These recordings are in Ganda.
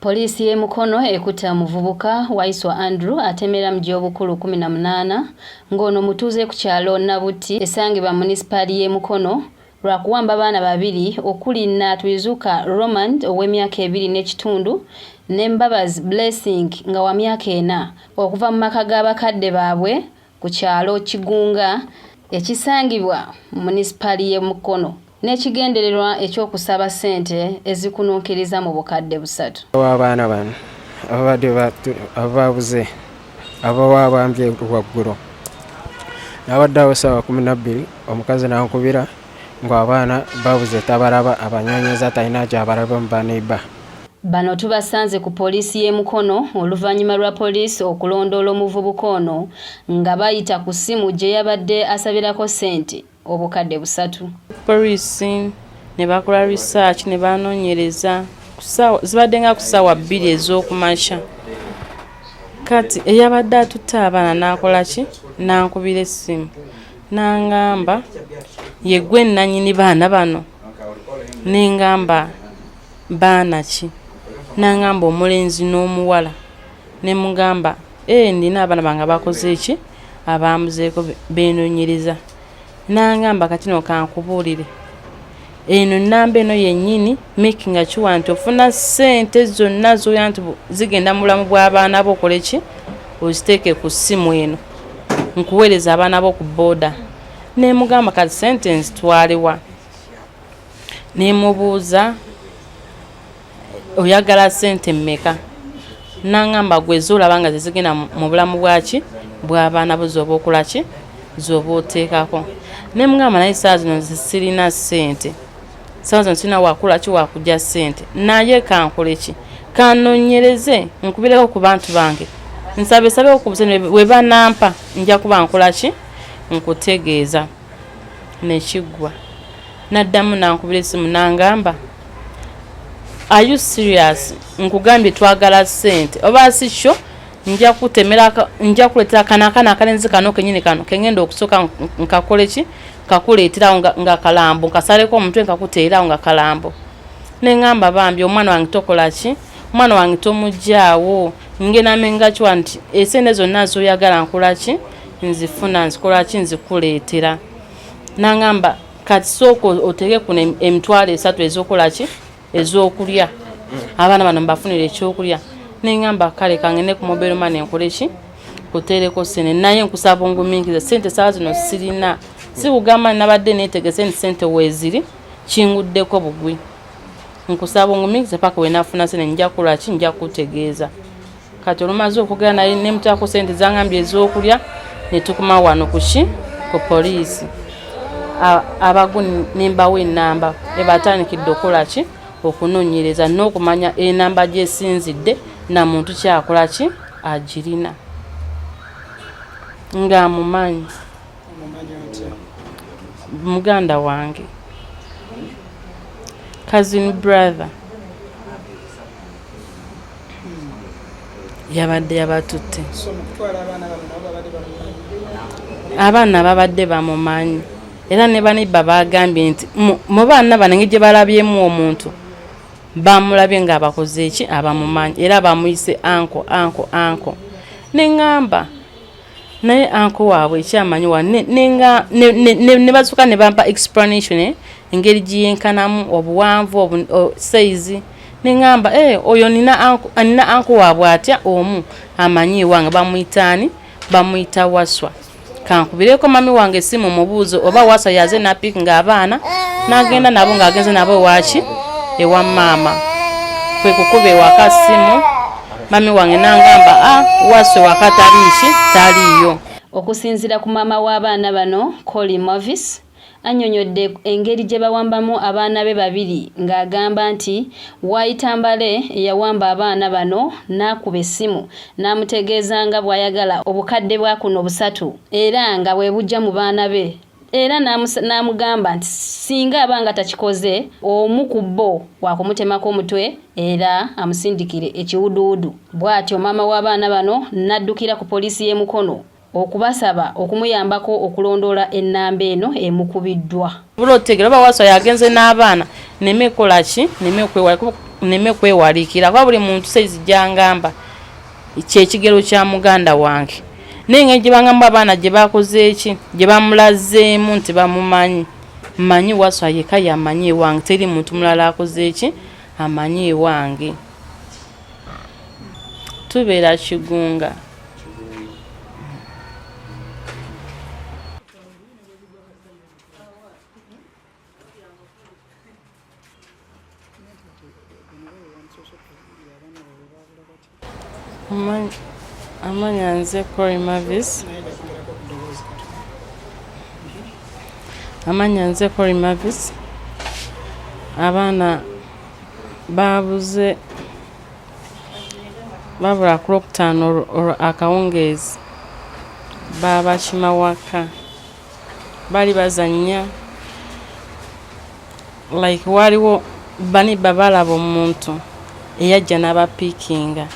Polisi y'e Mukono ekuta muvubuka Waiswa Andrew atemera mu gy'obukulu 18 ng'ono mutuuze ku kyalo Nabuti esangibwa munisipali y'e Mukono lwa kuwamba abaana babiri okuli Natwizuka Roman ow'emyaka 2 n'ekitundu ne Mbabazi Blessing nga wa myaka 4 okuva mu maka g'abakadde baabwe ku kyalo Kigunga ekisangibwa munisipali y'e Mukono n'ekigendererwa ekyokusaba ssente ezikunuukiriza mu bukadde 3. Abaana bano abadde ababuze abawabambye waggulu n'abaddawo ssaawa 12 omukazi n'ankubira ng'abaana babuze tabalaba abanyonyeza talina gy'abalaba mu baneiba. Bano tubasanze ku polisi y'e Mukono oluvannyuma lwa polisi okulondoola omuvubuka ono nga bayita ku ssimu gye yabadde asabirako ssente obukadde 3. Polisi ne bakola research ne banoonyereza zibadde nga ku ssaawa 2 ez'okumakya. Kati eyabadde atutte abaana n'akola ki? N'ankubira essimu n'angamba ye gwe nannyini baana bano. N'engamba baana ki? N'angamba omulenzi n'omuwala. Ne mugamba ndina abaana bange bakoze eki abaamuzeeko beenoonyereza. N'angamba kati no kankubuulire eno nnamba eno yennyini makinga kiwa nti ofuna ssente zonna zoya nti zigenda mu bulamu bw'abaana bo okole ki oziteeke ku ssimu eno nkuweereza abaana bo ku booda. Ne mugamba kati ssente nzitwalewa. Ne mubuuza oyagala ssente mmeka? N'angamba gwe z'olaba nga zizigenda mu bulamu bwaki bw'abaana bo z'oba okola ki z'oba oteekako. Ne mugamba naye saa zino sirina ssente, saa zino sirina wakola ki wakujja ssente, naye kankole ki kanoonyereze nkubireko ku bantu bange nsabesabeko ku busente we banampa nja kuba nkola ki nkutegeeza. Nekiggwa n'addamu n'ankubira essimu n'angamba are you serious? Nkugambye twagala ssente oba si kyo nja kutemera nja kuleetera kanakana akalenzi kano kenyini kano kengenda okusooka nkakole ki kakuleeterawo nga kalambo nkasaleko omutwe nkakuteerawo nga kalambo. N'engamba bambi omwana wange tokola ki omwana wange tomuggyaawo ngenda menga kiwa nti esente zonna zoyagala nkola ki nzifuna nzikola ki nzikuleetera. N'angamba kati sooka oteeke kuno emitwalo 3 ez'okola ki ez'okulya abaana bano mbafunira ekyokulya. N'engamba kale kangende ku mobile money nkole ki kuteereko ssente naye nkusaba ongumiikiriza ssente saa zino sirina. Si kugamba nabadde neetegese nti ssente weeziri kinguddeko bugwi. Nkusaba ongumiikiriza paka we nafuna ssente nja kukola ki nja kutegeeza. Kati olumaze okugera naye ne mutaako ssente zangambye ez'okulya ne tukuma wano ku ki ku poliisi. Abagu nembawo ennamba ebatandikidde okukola ki okunoonyereza n'okumanya enamba gy'esinzidde na muntu kyakola ki agirina ng'amumanyi muganda wange cousin brother yabadde yabatutte. Abaana babadde bamumanyi era ne banibba bagambye nti mu baana bano gye balabyemu omuntu bamulabye ng'abakoze eki abamumanyi era bamuyise anko. N'engamba naye anko waabwe ekyamanyi wa ne basuka ne bampa explanation engeri giyenkanamu obuwanvu size. N'engamba oyo nina anko waabwe atya omu amanyi wange bamuyitaani bamuyita Waswa. Kankubireko mami wange essimu mubuuzo oba Waswa yaze napiki ng'abaana n'agenda nabo ng'agenze nabo waki ewa maama kwe kukuba ewaka ssimu mami wange n'angamba Waswa waka taliyo. Okusinziira ku maama w'abaana bano Colin Mavis annyonnyodde engeri gye bawambamu abaana be babiri ng'agamba nti Waitambale yawamba abaana bano n'akuba essimu n'amutegeeza nga bw'ayagala obukadde bwa kuno 3 era nga bwe bujja mu baana be era n'amugamba nti singa abanga takikoze omu ku bo wakumutemako omutwe era amusindikire ekiwuduwudu. Bw'atyo maama w'abaana bano n'addukira ku polisi y'e Mukono okubasaba okumuyambako okulondoola ennamba eno emukubiddwa. Bulotegera oba Wasswa yagenze n'abaana neme kwewaliikira kuba buli muntu saizi gyangamba kyekigero kya muganda wange naye gye bangamba abaana gye bakoze eki gye bamulazeemu nti bamumanyi mmanyi Wasswa yekka yamanyi ewange teri muntu mulala akoze eki amanyi ewange tubeera Kigunga. Amanya nze Cory Mavis. Amanya nze Cory Mavis. Abaana babuze babula ku Lwokutaano akawungeezi babakima waka bali bazannya like waliwo bani babalaba omuntu eyajja n'abapiikinga.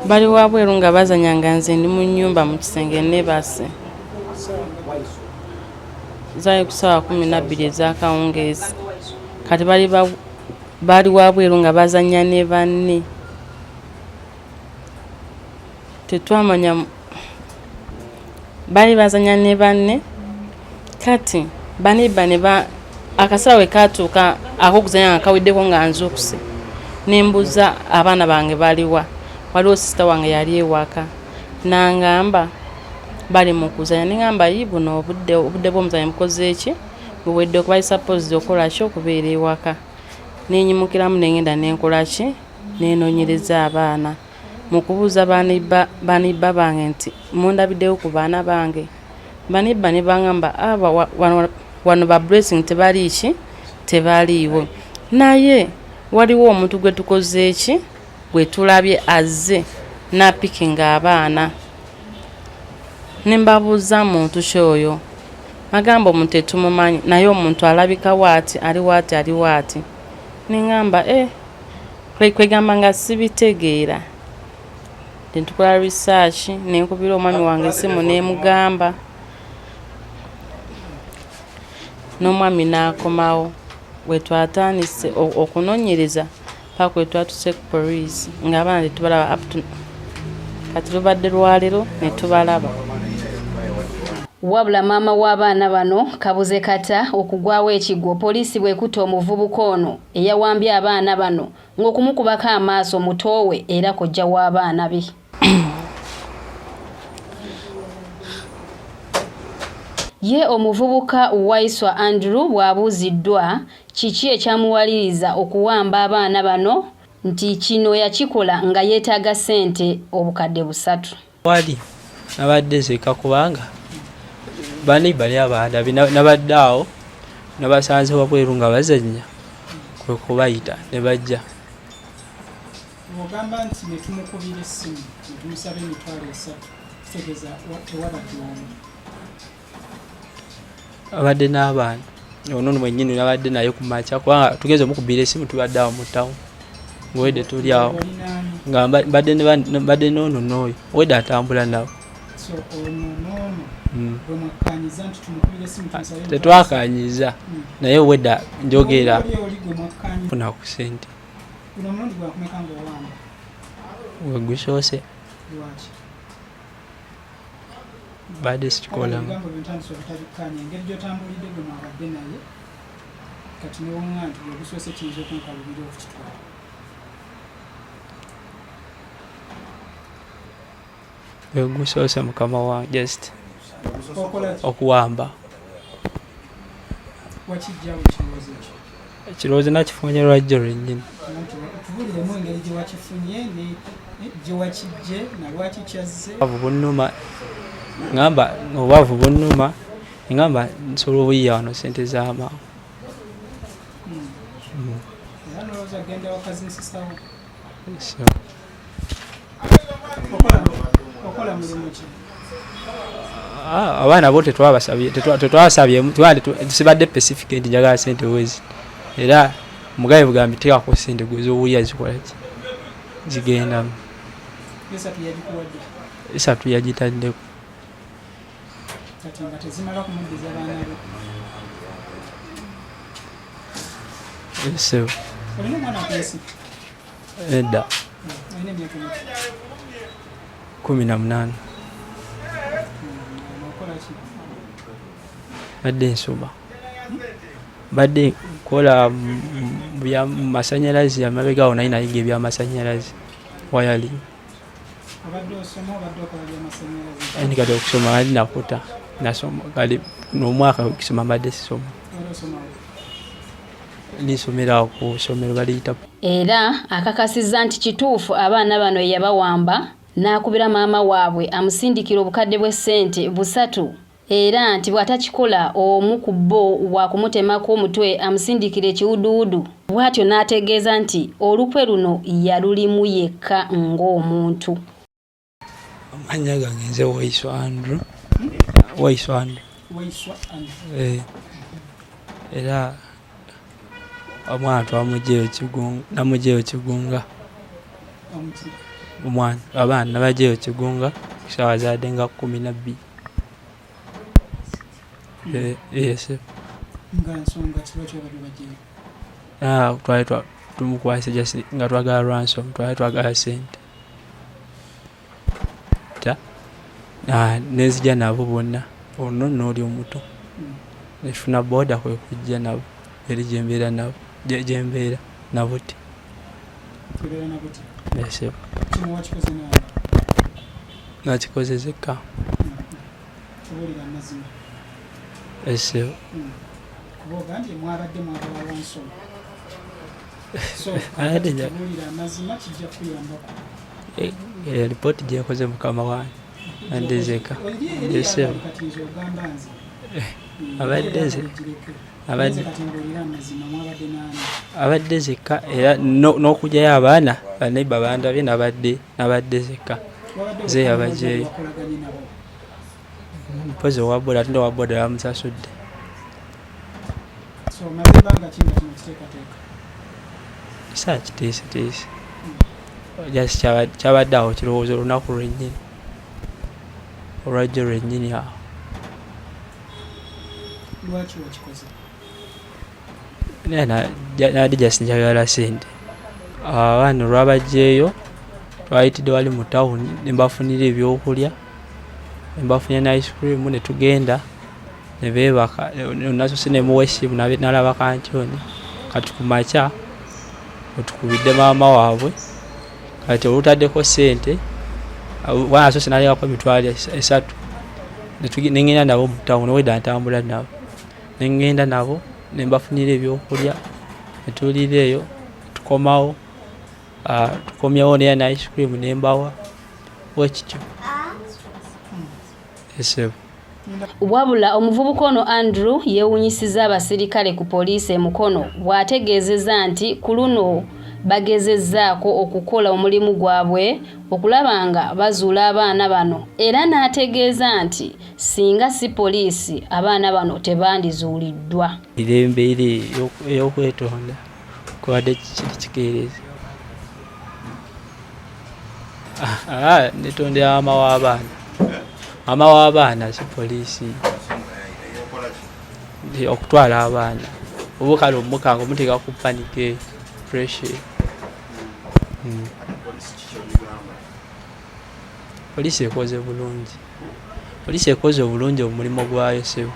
Bali wabweru nga bazanyanga nze ndi mu nnyumba mu kisenge neebase zaali ku ssaawa 12 ez'akawungeezi kati bali wabweru nga bazanya ne banne tetwamanya bali bazanya ne banne kati bane akasawa we katuuka ak'okuzanya nga kaweddeko nga nzuukuse nembuuza abaana bange baliwa waliwo sisita wange yali ewaka nangamba bali mu kuzanya nengamba buno obudde bw'omuzanya mukoze eki buwedde okuba suppose okola ki okubeera ewaka nenyimukiramu nengenda nenkola ki nenoonyereza abaana mu kubuuza banibba bange nti mundabiddewo ku baana bange banibba ne bangamba wano ba blessing tebali ki tebaliiwo naye waliwo omuntu gwe tukoze eki gwe tulabye azze napikinga abaana nembabuuza muntu kyoyo agamba omuntu etumumanyi naye omuntu alabika waati ali waati nengamba kwegamba nga sibitegeera nentukola research nenkubira omwami wange esimu nemugamba n'omwami n'akomawo wetwatandise okunoonyereza paka wetwatuse ku police ng'abaana tetubalaba kati lubadde lwaleero netubalaba. Wabula maama w'abaana bano kabuze kata okugwawo ekigwo poliisi bwekuta omuvubuka ono eyawambye abaana bano ng'okumukubako amaaso mutoowe era kojja w'abaana be. Ye omuvubuka Waiswa Andrew bw'abuuziddwa kiki ekyamuwaliriza okuwamba abaana bano nti kino yakikola nga yeetaaga ssente obukadde 3. Wali nabadde zeka kubanga bani bali abaana nabadde awo nabasanze wabweru nga bazannya kwe kubayita ne bajja. Ogamba nti netumukubira essimu netumusaba emitwalo 3 kitegeeza tewabadde abadde n'abaana ono mwennyini nabadde naye ku makya kubanga tugeze omukubira essimu tubadde awo mu ttawo ng'owedde tuli awo nga mbadde n'ono n'oyo owedde atambula nawe. Tetwakanyiza naye owedde njogera funa ku ssente we gusoose badde sikikolanga. We gusoose mukama wa just okuwamba ekirowoozo nakifunye lwajjo lwennyini. Bunuma ngamba obwavu bunnuma ngamba nsobola obuyiya wano ssente z'amangu. So, okola mulimu ki? abaana bo tetwabasabye sibadde pacific nti njagala sente wezi era mugabe bugambi teekako sente gwezowulira zikola ki zigendamu Esatu yagikuwadde esatu yagitaddeko kati nga tezimala kumuddiza baana be. so Olina omwana akwesi? edda Olina emyaka emeka? 18 Okola ki? badde nsoma badde kola bya masanyalazi amabega awo nayiga ebyamasanyalazi wiring Obadde osoma obadde okola by'amasannyalaze? ani kati okusoma ali nakuta nasoma kali n'omwaka okusoma mbadde sisoma Olina osomawo? nisomera ku ssomero baliyita Era akakasizza nti kituufu abaana bano yabawamba n'akubira maama waabwe amusindikira obukadde bw'essente busatu era nti bw'atakikola omu ku bo wa kumutemako omutwe amusindikira ekiwuduwudu. Bw'atyo n'ategeeza nti olukwe luno yalulimu yekka ng'omuntu. amanya gange nze Waiswa Andrew. Waiswa Andrew. Era omwana namugyeyo Kigunga Omuki? omwana abaana nabagyeyo Kigunga kusaawa zadde nga 12. Yes. Nga nsonga kiba kyobadde bagyeyo? Twali tumukwase just nga twagala ransom, twali twagala sente nezija nabo bonna ono n'oli omuto nefuna boda kwe kujja nabo eri gyembeera nabo gyembeera nabuti. Tubeera nabuti? Yes. Kino wakikoze nawe? Nakikoze zekka. Tubuulira amazima. Yes. Kuba ogambye mwabadde mwagala ransom. So tubuulira amazima kijja kuyambako. Ripooti gyekoze mukama wange andezeka. Yes. Abadde zekka era n'okugyayo abaana baneiba bandabye nabadde zekka ze yabagyeyo mpozi owaboda ate owaboda bamusasudde. Saa kitiisitiisi just kyabadde awo kirowoozo olunaku lwennyini olwajjo lwennyini awo. Lwaki wakikoze? Nadi just njagala sente. Abaana olwabagyeyo twayitidde wali mu tawuni ne mbafunira ebyokulya ne mbafunira ne ice cream ne tugenda ne beebaka nasose ne muwa essimu nalaba kantyoni kati ku makya otukubidde maama waabwe kati olutaddeko sente wanasose nalekako emitwalo 3 nengenda nabo mu tawuni wedda ntambula nabo nengenda nabo ne mbafunira ebyokulya ne tuliira eyo tukomawo tukomyawo neya na ice cream ne mbawa wekityo. Esebo Wabula omuvubuka ono Andrew yeewunyisizza abasirikale ku poliisi e Mukono bw'ategeezezza nti ku luno bagezezzaako okukola omulimu gwabwe okulaba nga bazuula abaana bano era n'ategeeza nti singa si poliisi abaana bano tebandizuuliddwa. Embeera ey'okwetonda kubadde kiri kikeerezi. Netondera maama w'abaana si poliisi okutwala abaana obukale omukanga omuteeka ku panike pressure. Poliisi ekoze bulungi. Poliisi ekoze obulungi omulimu gwayo sebo.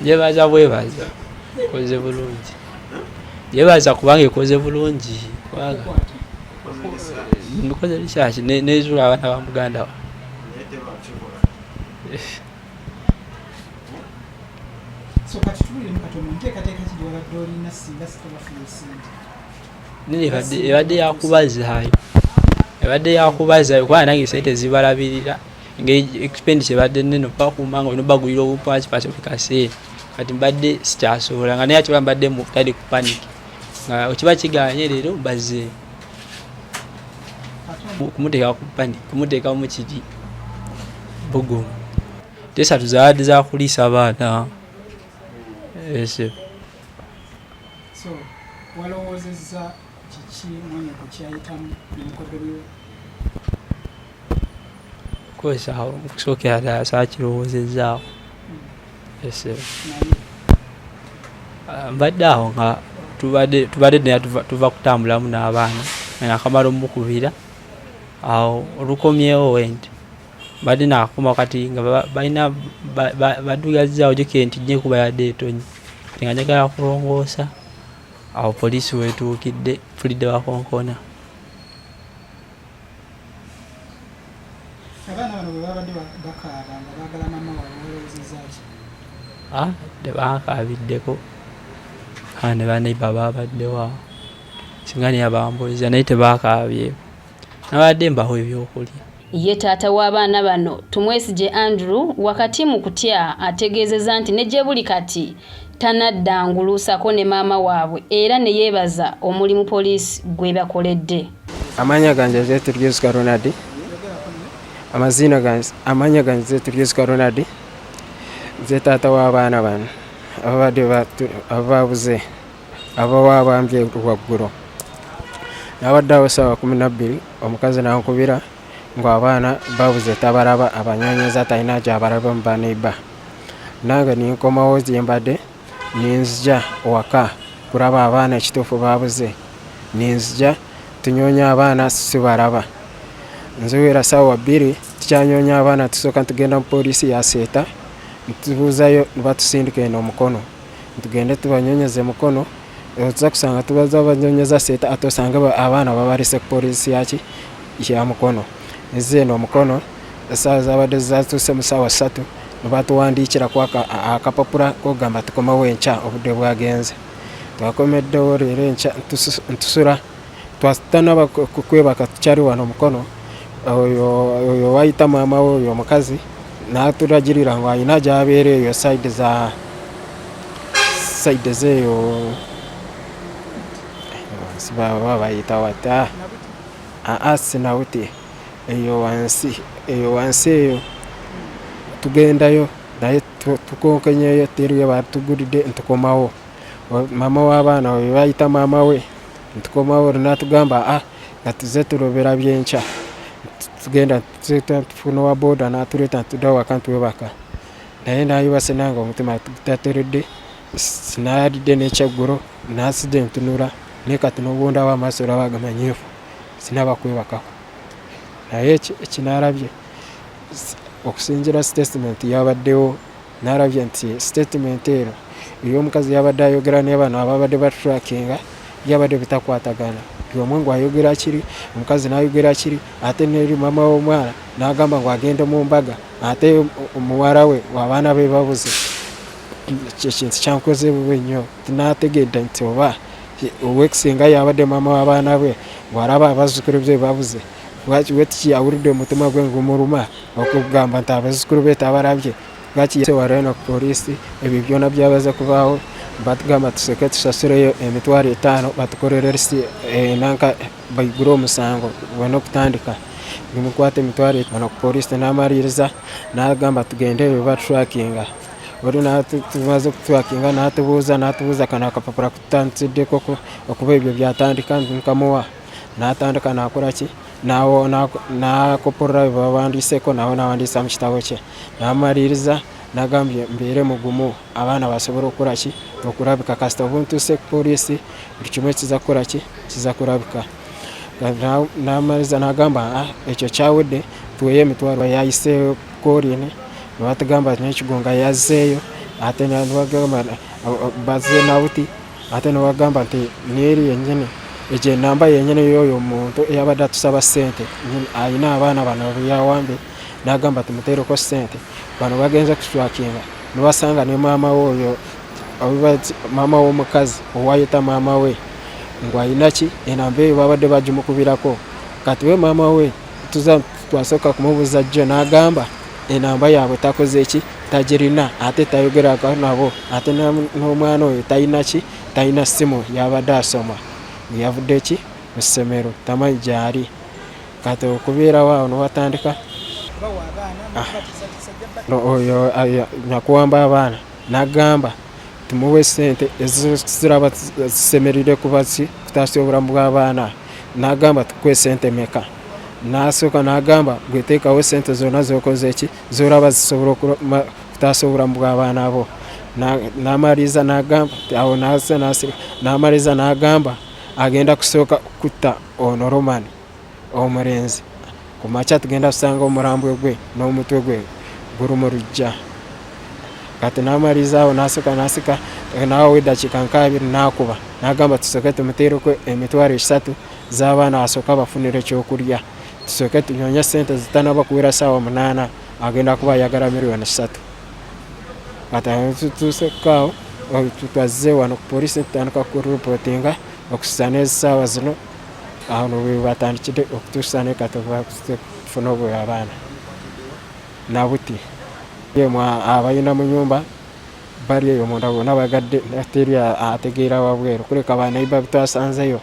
Yebaza bwebaza ekoze bulungi. Yebaza kubanga ekoze bulungi. Ndukoze research nezuula abaana ba muganda wa. So kati tuli mukatono nteekateeka ki gy'obadde olina singa sitobafuna sente? Ebadde yakubazaayo. Ebadde yakubazaayo kubanga nange sente zibalabirira. Expenditure ebadde nnene okuba kumanga bino bagulira obupaaci paasi buli kaseera kati mbadde sikyasobola nga naye akiba mbadde mutali ku panic nga okiba kiganye leero bazze kumuteeka ku panic kumuteeka mu kiri bugumu tesa tuzaadde za kuliisa abaana ese so walowoozezza kiki mwanya ku kyayitamu n'enkodolyo kosa okusookera ddala saakirowoozezzaako ese mbadde awo nga tubadde naye tuva kutambulamu n'abaana nga akamala omukubira awo olukomyewo wenti badde nakakoma kati nga balina badugazaawo jokere nti jje kuba yadde etonyi kati nga njagala kulongoosa awo poliisi wetuukidde tulidde bakonkona abaana bano bwe babadde bakaaba nga baagala mama waabwe walowoozezzaaki tebakaabiddeko ne baneiba babaddewo singa niyabambuliza naye tebakaabyeko nabadde mbaho ebyokulya. Ye taata w'abaana bano Tumwesige Andrew wakati mu kutya ategeezezza nti ne gye buli kati tanaddanguluusako ne maama waabwe era ne yeebaza omulimu poliisi gwe bakoledde. Amanya gange Zetulyuska Ronald. Amanya gange Zetulyuska Ronald. Ze taata w'abaana bano ababadde ababuze abawabambye waggulu. Nabaddeawo ssaawa 12 omukazi n'ankubira ng'abaana babuze tabalaba abanyonyeza talina gy'abalaba mu baneiba. Nange ninkomawo gye mbadde ninzija waka kulaba abaana ekituufu babuze. Ninzija tunyonya abaana sibalaba. Nziwera ssaawa 2 tukyanyonya abaana tusooka tugenda mu poliisi ya Seeta tubuuzayo batusindika eno omukono tugende tubanyonyeze mukono oza kusanga tubaza abanyonyeza Seeta ate osanga abaana babalise ku poliisi yaki ya mukono. Eze eno omukono essaawa zabadde zatuuse mu ssaawa 3 ne batuwandiikira ku akapapula kogamba tukomawo enkya obudde bwagenze. Twakomeddewo leero enkya ntusula twatanaba kukwebaka tukyali wano omukono oyo wayita maama we oyo omukazi n'atulagirira ngu alina gy'abeera eyo sayidi zeeyo baba bayita wata sinawuti eyo wansi eyo tugendayo naye tukonkenyeyo teriyo batugulidde ntukomawo. Maama w'abaana oyo bayita maama we ntukomawo n'atugamba nga tuze tulobera byenkya tugenda tufuna wa booda n'atuleeta ntudda waka ntwebaka naye nayibase nange omutima tateredde sinaalidde n'ekyeggulo nasidde ntunula naye kati n'obuwunda w'amaaso olaba gamanyiifu sinaba kwebakako naye ekinaalabye okusinziira statement yabaddewo naalabye nti statement eno ey'omukazi yabadde ayogera ne bano ababadde batrackinga yabadde bitakwatagana omwe ngu ayogera kiri omukazi n'ayogera kiri ate neri maama w'omwana n'agamba ngu agende mu mbaga ate omuwala we abaana be babuze. Ekintu kyankoze bubi nnyo tinaategedde nti oba ow'ekisinga yabadde maama w'abaana be bw'alaba abazzukulu be babuze lwaki yawulidde omutima gwe ngumuluma okugamba nti abazzukulu be tabalabye lwaki wala eno ku poliisi ebyo byonna byabaze kubaawo batugamba tuseke tusasuleyo $5,000 batukolere risi nanka baigule omusango bwena okutandika bimukwata $5,000 bano ku poliisi n'amaliriza n'agamba tugende ebyo batrackinga oli tumaze okutwakinga n'atubuuza kano akapapula kutandisiddeko okuba ebyo byatandika nkamuwa n'atandika n'akola ki n'akoporra bye bawandiiseko nawe n'awandiisa mu kitabo kye n'amaliriza n'agambye mbeere mugumu abaana basobole okukola ki okulabika kasita obuntuuse ku poliisi buli kimu kiza kukola ki kiza kulabika. N'amaliza n'agamba ekyo kyawedde tuweeyo emitwalo yayiseeyo koline nebatugamba n'ekigonga yazzeeyo ate nebagamba bazze nawuti ate nebagamba nti neeri yennyini egyo enamba yennyini y'oyo omuntu eyabadde atusaba ssente alina abaana bano byawambe n'agamba tumuteereko ssente bano bagenze kutwakinga nebasanga ne maama we oyo maama w'omukazi owayita maama we ngu alina ki enamba eyo babadde bagimukubirako kati we maama we twasooka kumubuuza jjo n'agamba enamba yaabwe takoze eki tagirina ate tayogerako nabo ate n'omwana oyo talina ki talina ssimu yabadde asoma yavudde ki mu ssomero tamanyi gyali kati okubeerawo awo nebatandika bawa abaana nebatiisatiisa oyo nyakuwamba abaana n'agamba tumuwe ssente eziraba zisemerire kutaasa obulamu bw'abaana n'agamba tukuwe ssente meka n'asooka n'agamba gweteekawo ssente zonna zokoze eki zoraba zisobola kutaasa obulamu bw'abaana bo n'amaliza n'agamba awo n'amaliza n'agamba agenda kusooka kutta ono Roman omulenzi ku makya tugenda kusanga omulambwe gwe n'omutwe gwe guli mu luggya kati n'amaliza awo n'asooka n'asika n'awo eddakiika 2 n'akuba n'agamba tusooke tumuteereko emitwalo 3 z'abaana asooka bafunire ekyokulya tusooke tunyonye ssente zitanaba kuwera ssaawa 8 agenda kuba ayagala miliyoni 3 kati tutuusekaawo tutwazze wano ku poliisi tutandika kuripootinga okussa n'ezisaawa zino awo bwe batandikidde okutuusa ne kati tufuna obwe abaana nabuti yemu abalina mu nyumba bali eyo munda bonna bagadde teri ategeera wabweru kuleka banaiba bitwasanzeyo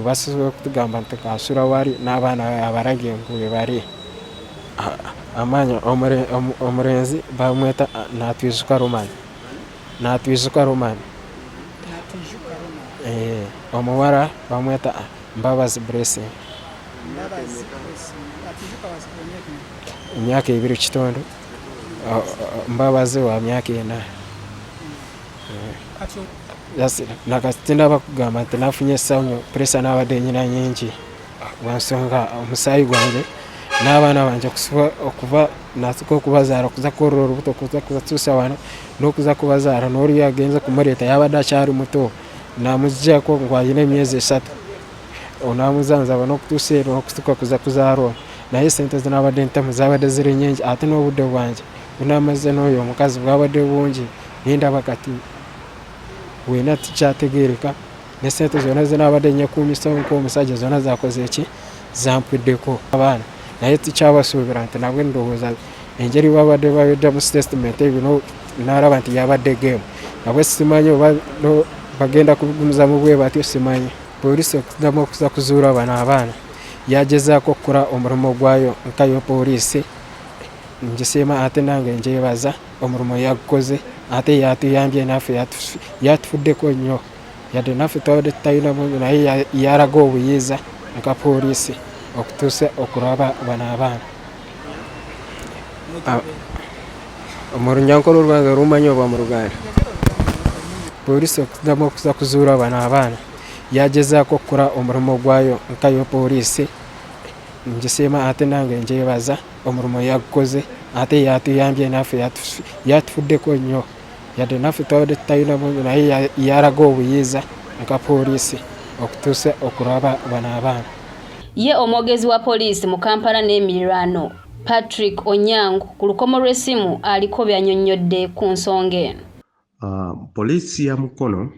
basobola okutugamba nti kasula wali n'abaana abalage nkuwe bali amaanyi omulenzi bamweta Natwizuka Roman omuwala bamweta Mbabazi Blessing emyaka 2.5 Mbabazi wa myaka 4 nakati tindaba kugamba nti nafunye essanyu puresa n'abadde nyina nyingi wansonga omusaayi gwange n'abaana bange okuva natuka okubazaala okuza kukorera olubuto okuza kutuusa wano n'okuza kubazaala n'oli agenze kumuleeta yabadde akyali muto namuggyako ng'alina emyezi 3 onamuzanzaba n'okutuusa ero n'okutuka kuza kuzaala naye sente zinabadde ntemu zabadde ziri nyingi ate n'obudde bwange bunamaze n'oyo omukazi bwabadde bungi nindaba kati wena tikyategeereka ne sente zonna zinabadde nyekuumisawo nk'omusajja zonna zakoze eki zampuddeko abaana naye tikyabasuubira nti nabwe ndowooza engeri babadde bayodda mu statement ebyo n'alaba nti yabadde geemu nabwe simanyi oba bagenda kugumiza mu bwe batyo simanyi poliisi okuddamu okuza kuzuula bano abaana yagezaako okukola omulimu gwayo nkayo poliisi ngisiima ate nange njebaza omulimu yagukoze ate yatuyambye naffe yatufuddeko nnyo yadde naffe twabadde tutalinamu naye yalaga obuyiiza nka poliisi okutuusa okulaba bano abaana mu Runyankole lwange lumanyi oba mu Luganda poliisi okuddamu okuza kuzuula bano abaana yagezaako okukola omulimu gwayo nkayo poliisi ngisiima ate nange njebaza omulimu yagukoze ate yatuyambye naffe yatufuddeko nnyo yadde naffe twabadde tutalinamu naye yalaga obuyiiza nka poliisi okutuusa okulaba bano abaana ye omwogezi wa poliisi mu Kampala n'emiriraano Patrick Onyango ku lukomo lw'essimu aliko by'annyonnyodde ku nsonga eno. Poliisi ya Mukono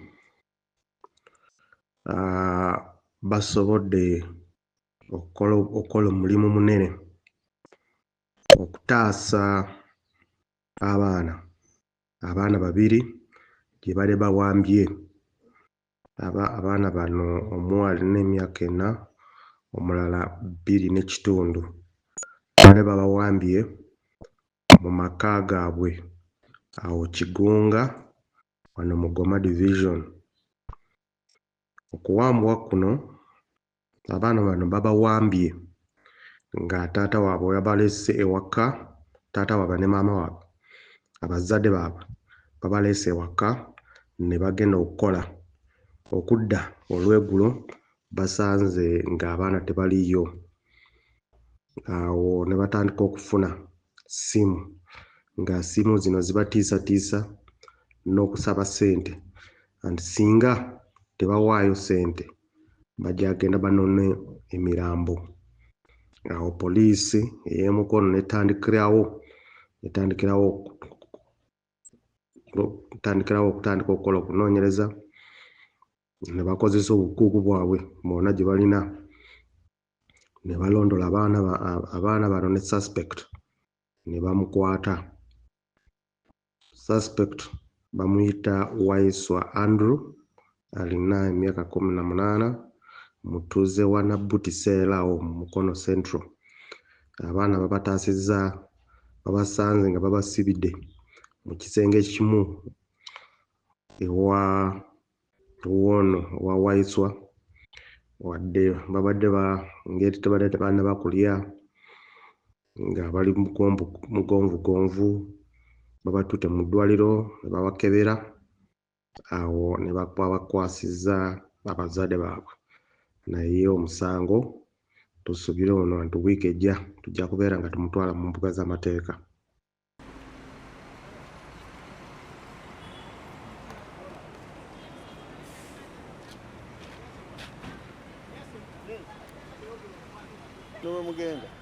basobodde okukola omulimu munene okutaasa abaana 2 gye bali bawambye abaana bano omu alina emyaka 4 omulala 2.5 bali babawambye mu maka gaabwe awo Kigunga wano mu Goma Division. Okuwambwa kuno abaana bano babawambye nga taata waabwe yabalese ewaka, taata waabwe ne maama waabwe abazadde baabwe babalese ewaka ne bagenda okukola okudda olw'eggulo basanze ng'abaana tebaliyo. Awo ne batandika okufuna ssimu nga ssimu zino zibatiisatiisa n'okusaba ssente anti singa tebawaayo ssente bajja genda banone emirambo. Awo poliisi ey'e Mukono netandikirawo okutandika okukola okunoonyereza ne bakozesa obukugu bwabwe bwonna gye balina ne balondola abaana bano ne suspect ne bamukwata. Suspect bamuyita Waiswa Andrew alina emyaka 18, mutuuze wa Nabuti Seerawo mu Mukono Central. Abaana babataasizza babasanze nga babasibidde mu kisenge kimu ewa Waiswa, wadde babadde ngeri tebadde tebanaba kulya nga bali mugonvugonvu. Babatutte mu ddwaliro ne babakebera, awo ne bakwasizza abazadde baabwe. Naye omusango tusuubire ono nti wiiki ejja tujja kubeera nga tumutwala mu mbuga z'amateeka. Mugenda